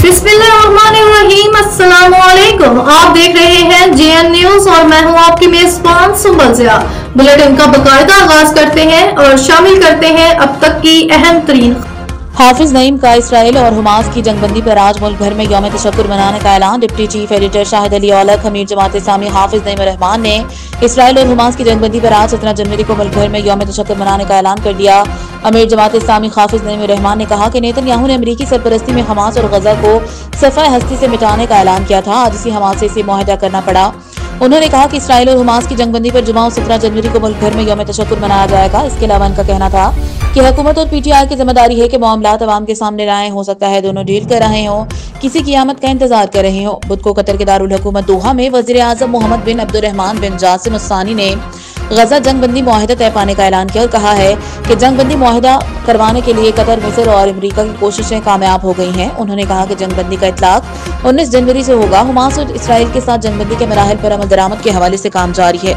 बिस्मिल्लाहिर्रहमानिर्रहीम। अस्सलाम वालेकुम। आप देख रहे हैं जेएन न्यूज और मैं हूं आपकी मेजबान सुंबल ज़िया। बुलेटिन का बाकायदा आगाज करते हैं और शामिल करते हैं अब तक की अहम तरीन। हाफिज नईम का इसराइल और हमास की जंगबंदी पर आज मुल्क भर में यौम तशक्कुर मनाने का ऐलान। Deputy chief editor Shahid Ali Aulakh अमीर जमात इस्लामी हाफिज नईम रहमान ने इसराइल और हमास की जंगबंदी पर आज 17 जनवरी को मुल्क भर में यौम तशक्कुर मनाने का ऐलान कर दिया। अमीर जमात इस्लामी हाफिज नईम रहमान ने कहा कि नेतन्याहू ने अमरीकी सरपरस्ती में हमास और गजा को सफाए हस्ती से मिटाने का ऐलान किया था। आज इसी हमास से मुआहदा करना पड़ा। उन्होंने कहा कि इसराइल और हमास की जंगबंदी पर जुमा 17 जनवरी को मुल्क भर में यौम तशक्कुर मनाया जाएगा। इसके अलावा इनका कहना था कि हुकूमत और पीटीआई की जिम्मेदारी है कि मामलात अवाम के सामने लाएं। हो सकता है दोनों डील कर रहे हों, किसी क़यामत का इंतजार कर रहे हों। बुध को कतर के दारुल हुकूमत दोहा में वज़ीर आज़म मोहम्मद बिन अब्दुर्रहमान बिन जासिम अस्सानी ने गजा जंगबंदी मुआहदा तय पाने का ऐलान किया और कहा है कि जंगबंदी मुआहदा करवाने के लिए कतर, मिस्र और अमरीका की कोशिशें कामयाब हो गई हैं। उन्होंने कहा कि जंगबंदी का इतलाक 19 जनवरी से होगा। हमास और इसराइल के साथ जंगबंदी के मराहिल पर अमल दरामद के हवाले से काम जारी है।